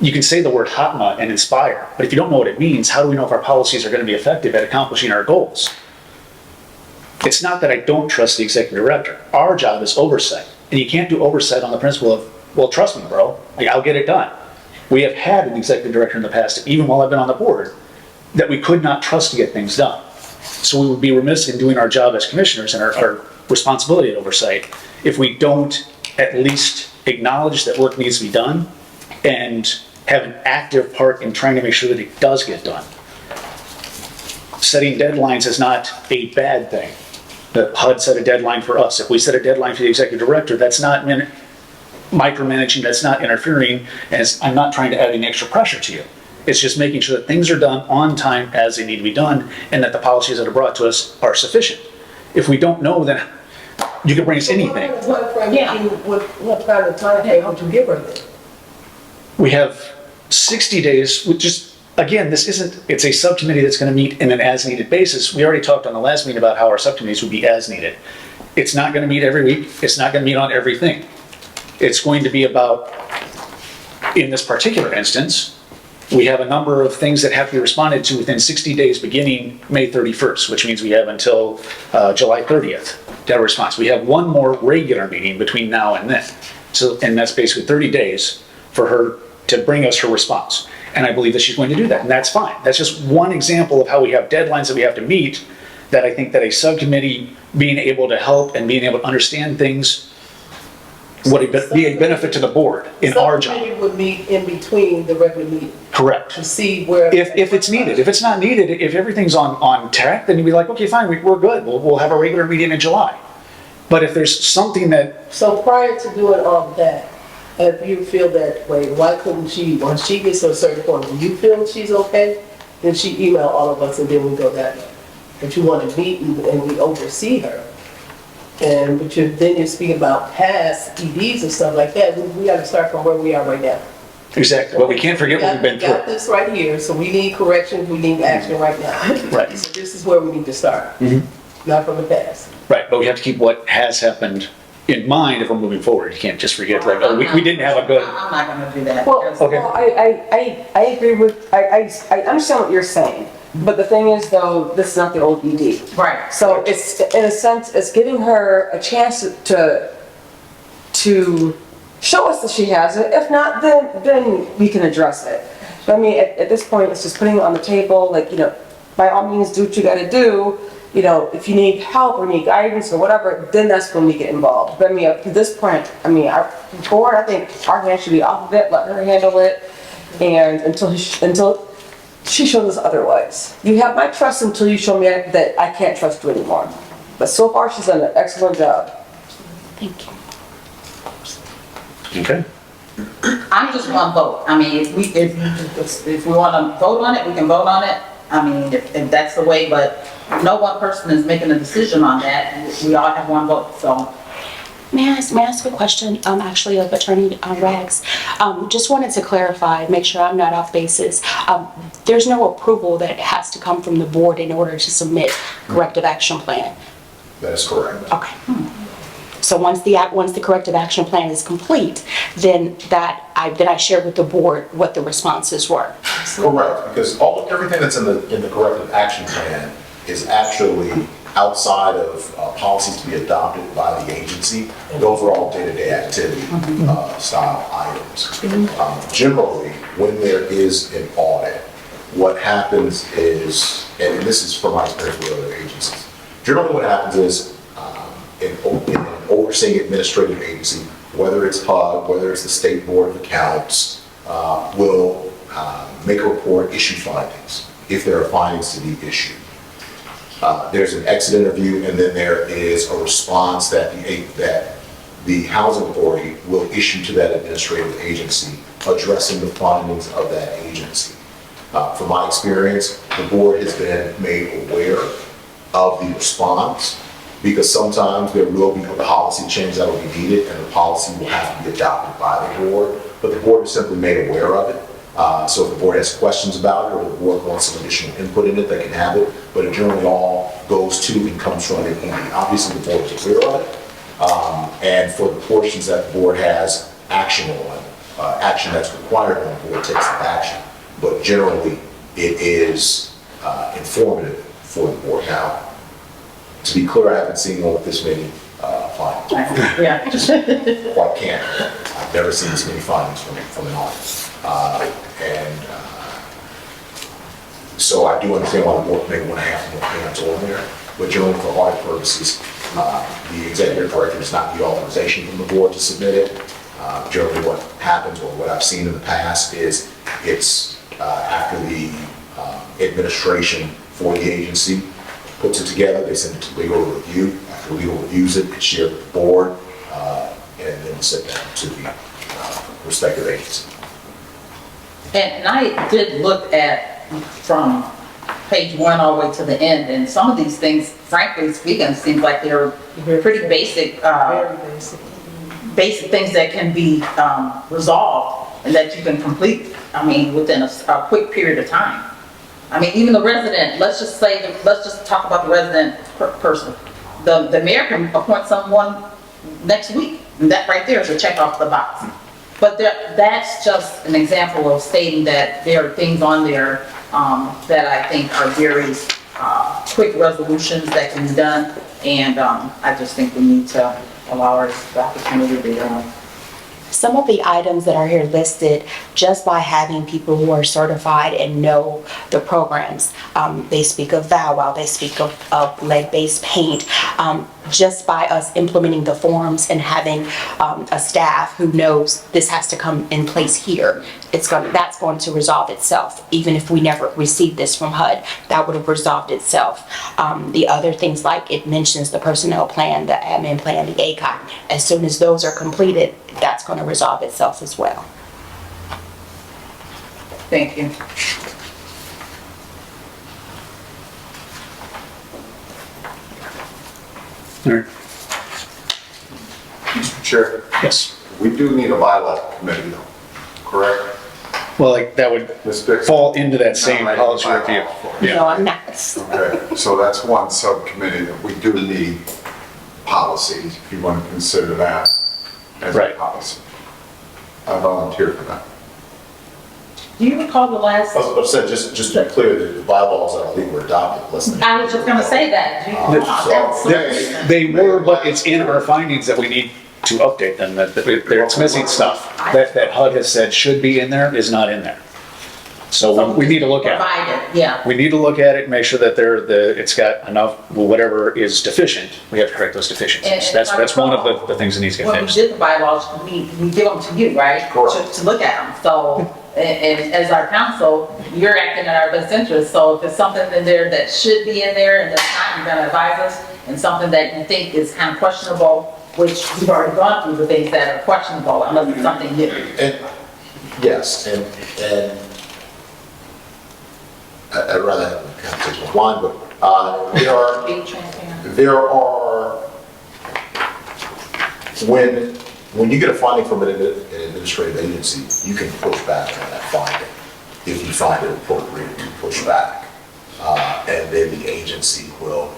You can say the word HOTMA and inspire, but if you don't know what it means, how do we know if our policies are going to be effective at accomplishing our goals? It's not that I don't trust the executive director. Our job is oversight, and you can't do oversight on the principle of, well, trust me, bro, I'll get it done. We have had an executive director in the past, even while I've been on the board, that we could not trust to get things done. So we would be remiss in doing our job as commissioners and our responsibility at oversight if we don't at least acknowledge that work needs to be done and have an active part in trying to make sure that it does get done. Setting deadlines is not a bad thing. The HUD set a deadline for us. If we set a deadline for the executive director, that's not micromanaging, that's not interfering, and I'm not trying to add any extra pressure to you. It's just making sure that things are done on time as they need to be done, and that the policies that are brought to us are sufficient. If we don't know, then you can bring us anything. What kind of time frame would you give her then? We have 60 days, which is, again, it's a subcommittee that's going to meet in an as-needed basis. We already talked on the last meeting about how our subcommittees would be as needed. It's not going to meet every week. It's not going to meet on everything. It's going to be about, in this particular instance, We have a number of things that have to be responded to within 60 days beginning May 31st, which means we have until July 30th to have a response. We have one more regular meeting between now and then. So, and that's basically 30 days for her to bring us her response. And I believe that she's going to do that, and that's fine. That's just one example of how we have deadlines that we have to meet, that I think that a subcommittee being able to help and being able to understand things would be a benefit to the board in our job. Subcommittee would meet in between the regular meeting Correct. to see where. If it's needed. If it's not needed, if everything's on track, then you'd be like, okay, fine, we're good. We'll have a regular meeting in July. But if there's something that, So prior to doing all of that, if you feel that way, why couldn't she, once she gets to a certain point, do you feel she's okay? Then she email all of us and then we go that way. If you want to meet and we oversee her. And, but then you're speaking about past EDs and stuff like that, we got to start from where we are right now. exactly, but we can't forget what we've been We got through. this right here, so we need correction, we need action right now. Right. So this is where we need to start, not from the past. Right, but we have to keep what has happened in mind if we're moving forward. You can't just forget, like, oh, we didn't have a good, I'm not gonna do that. Well, because- Okay. well, I agree with, I understand what you're saying, but the thing is though, this is not the old ED. Right. So it's, in a sense, it's giving her a chance to show us that she has it. If not, then we can address it. But I mean, at this point, it's just putting it on the table, like, you know, by all means, do what you gotta do. You know, if you need help or need guidance or whatever, then that's when we get involved. But I mean, up to this point, I mean, our board, I think our hands should be off of it, let her handle it. And until she shows us otherwise. You have my trust until you show me that I can't trust you anymore. But so far, she's done an excellent job. Thank you. okay? I'm just one vote. I mean, if we wanna vote on it, we can vote on it. I mean, if that's the way, but no one person is making a decision on that. We all have one vote, so. May I ask a question, actually of Attorney Rags? Just wanted to clarify, make sure I'm not off basis. There's no approval that has to come from the board in order to submit corrective action plan. That is correct. Okay. So once the corrective action plan is complete, then I shared with the board what the responses were. Correct, because everything that's in the corrective action plan is actually outside of policies to be adopted by the agency, and overall day-to-day activity style items. Generally, when there is an audit, what happens is, and this is from my experience with other agencies, generally what happens is in overseeing administrative agency, whether it's HUD, whether it's the State Board of Accounts, will make a report, issue findings, if there are findings to be issued. There's an exit interview, and then there is a response that the housing authority will issue to that administrative agency addressing the findings of that agency. From my experience, the board has been made aware of the response, because sometimes there will be a policy change that will be needed, and the policy will have to be adopted by the board, but the board is simply made aware of it. So if the board has questions about it, or the board wants some additional input in it, they can have it, but it generally all goes to and comes from the ED. Obviously, the board is aware of it, and for the portions that the board has action on, action that's required on the board takes the action, but generally, it is informative for the board. Now, to be clear, I haven't seen one with this many findings. Yeah. Quite candid. I've never seen this many findings from an audit. So I do understand why the board may want to have more hands on there, but generally for audit purposes, the executive director does not need authorization from the board to submit it. Generally what happens, or what I've seen in the past, is it's after the administration for the agency puts it together, they send it to legal review. After legal reviews it, it's shared with the board, and then sent down to the respective agency. And I did look at, from page 1 all the way to the end, and some of these things, frankly speaking, seems like they're pretty basic, Very basic. basic things that can be resolved and that you can complete, I mean, within a quick period of time. I mean, even the resident, let's just talk about the resident person. The mayor can appoint someone next week, and that right there is a check off the box. But that's just an example of stating that there are things on there that I think are very quick resolutions that can be done. And I just think we need to allow our the opportunity to do that. Some of the items that are here listed, just by having people who are certified and know the programs, they speak of VOW, they speak of lead-based paint, just by us implementing the forms and having a staff who knows this has to come in place here, that's going to resolve itself. Even if we never received this from HUD, that would have resolved itself. The other things, like it mentions the personnel plan, the admin plan, the ACOT, as soon as those are completed, that's going to resolve itself as well. Thank you. All right. Mr. Chair, Yes. we do need a bylaw committee though, correct? Well, like, that would Ms. Dixon? fall into that same Not policy writing review. bylaw. Yeah. No, I'm not. Okay, so that's one subcommittee that we do need policies, if you want to consider that as a Right. policy. I volunteer for that. Do you recall the last? I was saying, just to be clear, the bylaws that I believe were adopted less than. I was just gonna say that. They were, but it's in our findings that we need to update them, that it's missing stuff that HUD has said should be in there, is not in there. So we need to look at it. Provided, yeah. We need to look at it and make sure that it's got enough, whatever is deficient, we have to correct those deficiencies. That's one of the things that needs to get When we fixed. did the bylaws, we give them to you, right? Correct. To look at them. So, and as our council, you're acting in our best interest. So if there's something in there that should be in there and that's not, you're gonna advise us. And something that you think is kind of questionable, which we've already gone through the things that are questionable, unless it's something new. And, yes, and I'd rather have a conversation with Juan, but Be transparent. there are, when you get a finding from an administrative agency, you can push back on that finding if you find it appropriate to push back. And then the agency will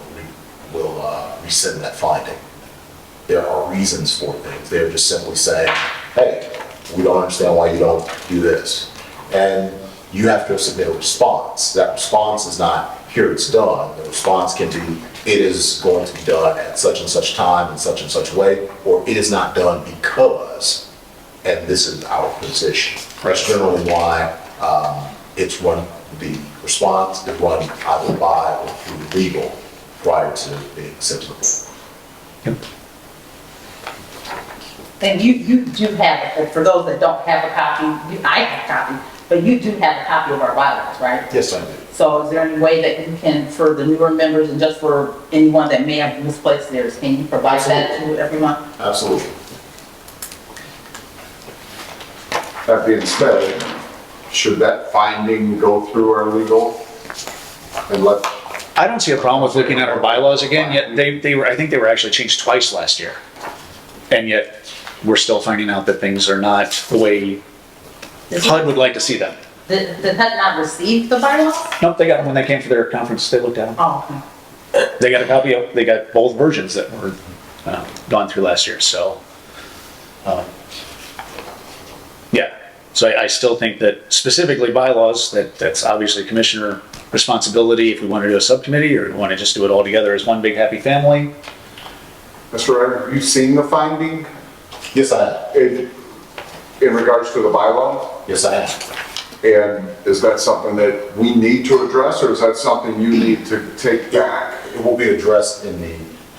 rescind that finding. There are reasons for things. They're just simply saying, hey, we don't understand why you don't do this. And you have to submit a response. That response is not, here it's done. The response can be, it is going to be done at such and such time in such and such way, or it is not done because, and this is our position. That's generally why it's run, the response is run either by or through legal prior to being sent to the board. And you do have, for those that don't have a copy, I have a copy, but you do have a copy of our bylaws, right? Yes, I do. So is there any way that you can, for the newer members and just for anyone that may have misplaced theirs, can you provide that to everyone? Absolutely. That being said, should that finding go through our legal? And let, I don't see a problem with looking at our bylaws again, yet I think they were actually changed twice last year. And yet, we're still finding out that things are not the way HUD would like to see them. Did HUD not receive the bylaws? Nope, they got them when they came for their conference, they looked at them. Oh, okay. They got a copy of, they got both versions that were gone through last year, so. Yeah, so I still think that specifically bylaws, that's obviously commissioner responsibility if we want to do a subcommittee or we want to just do it all together as one big happy family. Mr. Ryder, have you seen the finding Yes, I have. in regards to the bylaw? Yes, I have. And is that something that we need to address, or is that something you need to take back? It will be addressed in the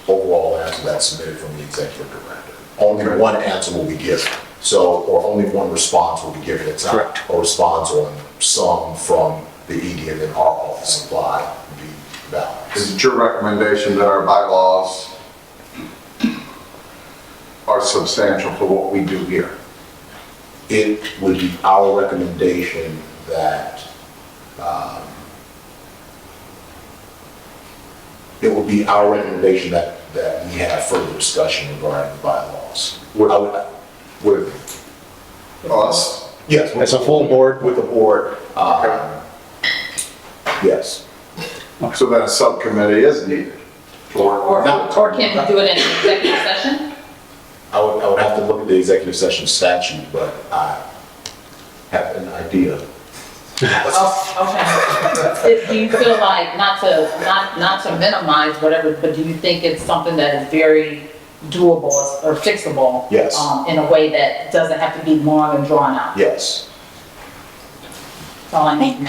overall answer that's submitted from the executive director. Only one answer will be given. So, or only one response will be given. It's not Correct. a response on some from the ED and then our office supply will be balanced. Is it your recommendation that our bylaws are substantial for what we do here? It would be our recommendation that, it would be our recommendation that we have further discussion regarding the bylaws. With us? Yes. As a full board? With the board, yes. So then a subcommittee is needed? Or can we do it in an executive session? I would have to look at the executive session statute, but I have an idea. Okay. Do you feel like, not to minimize whatever, but do you think it's something that is very doable or fixable? Yes. In a way that doesn't have to be long and drawn out? Yes. That's all I need.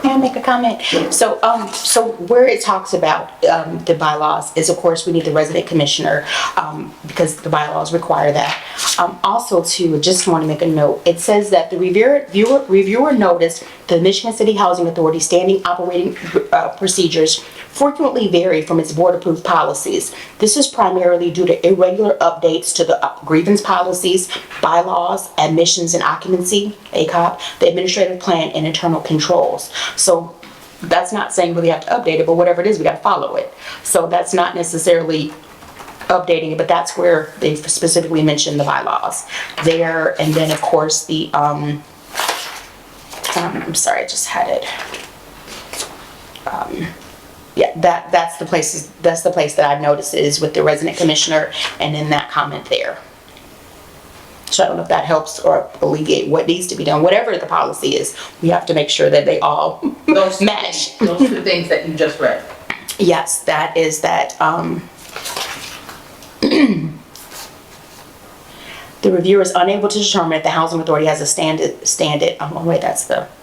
May I make a comment? So, so where it talks about, the bylaws is, of course, we need the resident commissioner, because the bylaws require that. Also too, just want to make a note, it says that the reviewer noticed the Michigan City Housing Authority standing operating procedures frequently vary from its board-approved policies. This is primarily due to irregular updates to the grievance policies, bylaws, admissions and occupancy, ACOP, the administrative plan, and internal controls. So that's not saying we have to update it, but whatever it is, we got to follow it. So that's not necessarily updating it, but that's where they specifically mentioned the bylaws there. And then, of course, the, I'm sorry, I just had it. Yeah, that's the place that I've noticed is with the resident commissioner and then that comment there. So I don't know if that helps or alleviate what needs to be done. Whatever the policy is, we have to make sure that they all match. Those two things that you just read. Yes, that is that, the reviewer is unable to determine if the housing authority has a wait,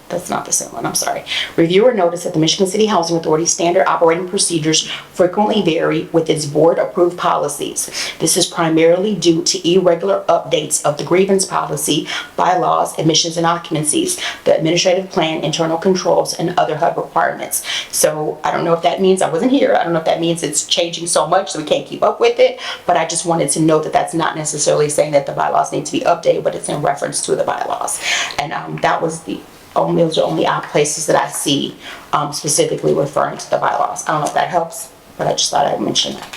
that's not the same one, I'm sorry. Reviewer noticed that the Michigan City Housing Authority standard operating procedures frequently vary with its board-approved policies. This is primarily due to irregular updates of the grievance policy, bylaws, admissions and occupancies, the administrative plan, internal controls, and other HUD requirements. So I don't know if that means, I wasn't here, I don't know if that means it's changing so much so we can't keep up with it, but I just wanted to note that that's not necessarily saying that the bylaws need to be updated, but it's in reference to the bylaws. And that was those are only places that I see specifically referring to the bylaws. I don't know if that helps, but I just thought I'd mention that.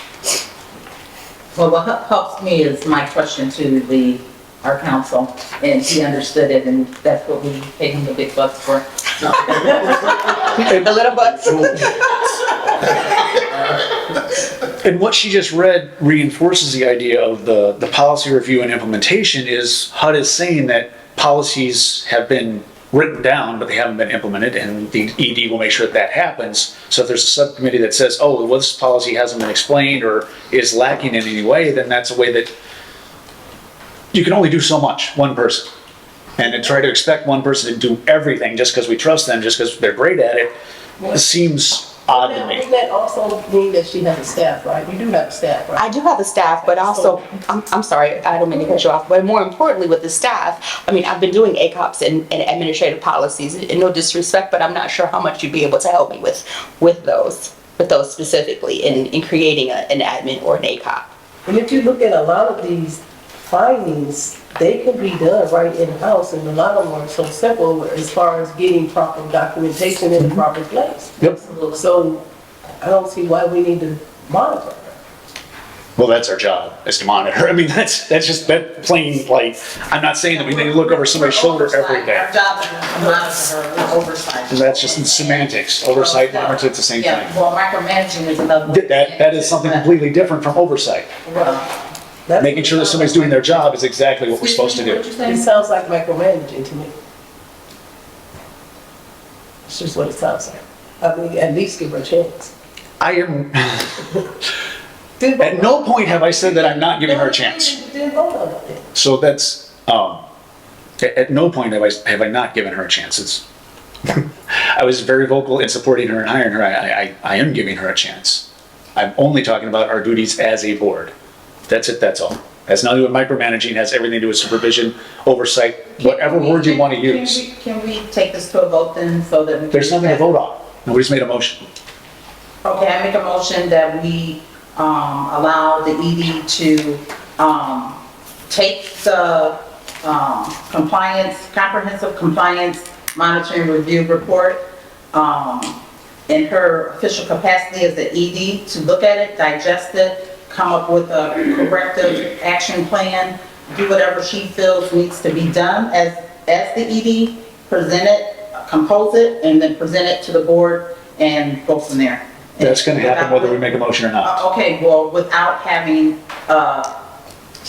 Well, what helps me is my question to our council, and he understood it, and that's what we paid him the big bucks for. The little butts. And what she just read reinforces the idea of the policy review and implementation is HUD is saying that policies have been written down, but they haven't been implemented, and the ED will make sure that happens. So if there's a subcommittee that says, oh, well, this policy hasn't been explained or is lacking in any way, then that's a way that you can only do so much, one person. And to try to expect one person to do everything just because we trust them, just because they're great at it, seems odd to me. Doesn't that also mean that she has a staff, right? You do have a staff, right? I do have a staff, but also, I'm sorry, I don't mean to cut you off, but more importantly with the staff, I mean, I've been doing ACOPs and administrative policies, and no disrespect, but I'm not sure how much you'd be able to help me with those specifically in creating an admin or an ACOP. And if you look at a lot of these findings, they can be done right in-house, and a lot of them are so simple as far as getting proper documentation in the proper place. Yep. So I don't see why we need to monitor her. Well, that's our job, is to monitor. I mean, that's just that plain, like, I'm not saying that we need to look over somebody's shoulder every day. Our job is to monitor her with oversight. That's just semantics. Oversight, monitor, it's the same thing. Yeah, well, micromanaging is another one. That is something completely different from oversight. Well, Making sure that somebody's doing their job is exactly what we're supposed to do. What'd you say? It sounds like micromanaging to me. It's just what it sounds like. I mean, at least give her a chance. I am, at no point have I said that I'm not giving her a chance. Didn't vote on it. So that's, at no point have I not given her a chance. It's, I was very vocal in supporting her and hiring her. I am giving her a chance. I'm only talking about our duties as a board. That's it, that's all. Has nothing to do with micromanaging, has everything to do with supervision, oversight, whatever word you want to use. Can we take this to a vote then, so that we can... There's nothing to vote on. Nobody's made a motion. Okay, I make a motion that we allow the ED to take the comprehensive compliance monitoring review report in her official capacity as the ED, to look at it, digest it, come up with a corrective action plan, do whatever she feels needs to be done as the ED, present it, compose it, and then present it to the board and go from there. That's going to happen whether we make a motion or not. Okay, well, without having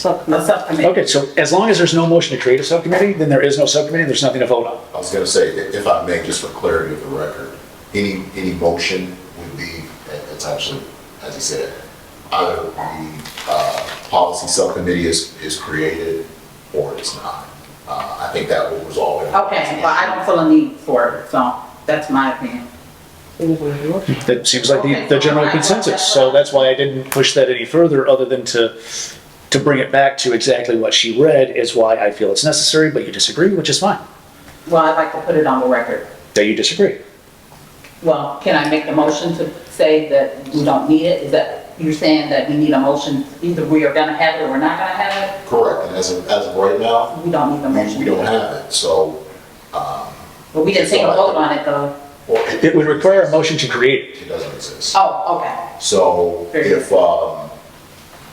A subcommittee. Okay, so as long as there's no motion to create a subcommittee, then there is no subcommittee, there's nothing to vote on. I was gonna say, if I may, just for clarity of the record, any motion would be, it's actually, as he said, either the policy subcommittee is created or it's not. I think that will resolve it. Okay, well, I don't feel a need for it, so that's my opinion. That seems like the general consensus, so that's why I didn't push that any further, other than to bring it back to exactly what she read is why I feel it's necessary, but you disagree, which is fine, Well, I'd like to put it on the record. that you disagree. Well, can I make the motion to say that we don't need it? Is that, you're saying that we need a motion, either we are gonna have it or we're not gonna have Correct, and as of right now, it? We don't need a motion. we don't have it, so, But we didn't take a vote on it though. well, It would require a motion to create. it doesn't exist. Oh, okay. So if,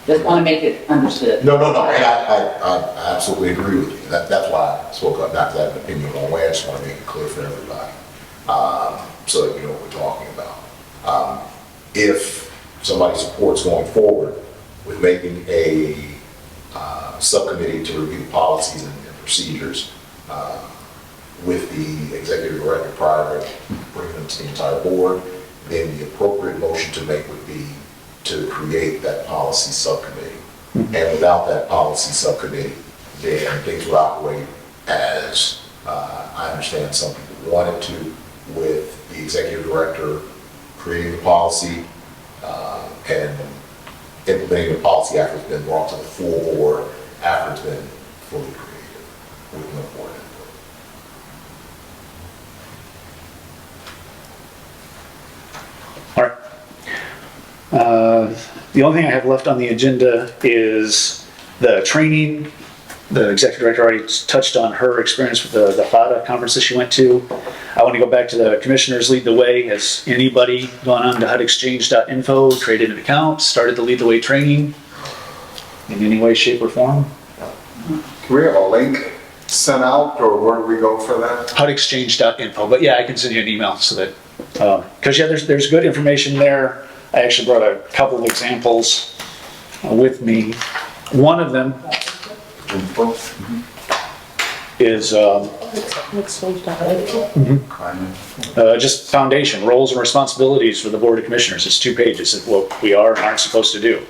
Just wanna make it understood. no, and I absolutely agree with you. That's why I spoke up, not to have an opinion one way, I just want to make it clear for everybody, so that you know what we're talking about. If somebody supports going forward with making a subcommittee to review policies and procedures with the executive director prior to bringing them to the entire board, then the appropriate motion to make would be to create that policy subcommittee. And without that policy subcommittee, then things would operate as I understand some people wanted to, with the executive director creating the policy and implementing the policy after it's been brought to the full board, after it's been fully created, with no board input. All right. The only thing I have left on the agenda is the training. The executive director already touched on her experience with the FADA conference that she went to. I want to go back to the commissioners lead the way. Has anybody gone on to hudexchange.info, created an account, started the lead the way training in any way, shape, or form? Can we have a link sent out, or where do we go for that? hudexchange.info, but yeah, I can send you an email so that, because yeah, there's good information there. I actually brought a couple of examples with me. One of them is just foundation, roles and responsibilities for the Board of Commissioners. It's 2 pages of what we are and aren't supposed to do.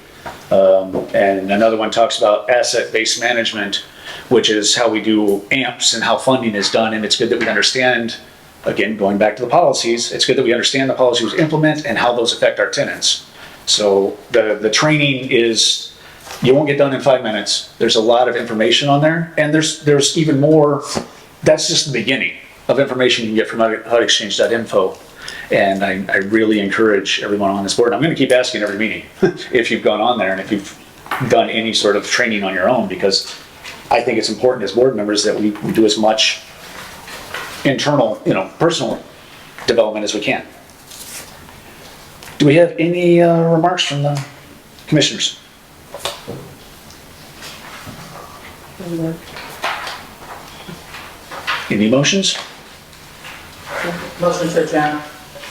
And another one talks about asset-based management, which is how we do AMPS and how funding is done. And it's good that we understand, again, going back to the policies, it's good that we understand the policies we implement and how those affect our tenants. So the training is, you won't get done in 5 minutes. There's a lot of information on there, and there's even more. That's just the beginning of information you can get from hudexchange.info. And I really encourage everyone on this board, and I'm going to keep asking every meeting if you've gone on there and if you've done any sort of training on your own, because I think it's important as board members that we do as much internal, personal development as we can. Do we have any remarks from the commissioners? Any motions? Motion to adjourn.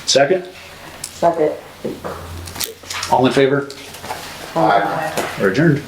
Second? Second. All in favor? Aye. We're adjourned.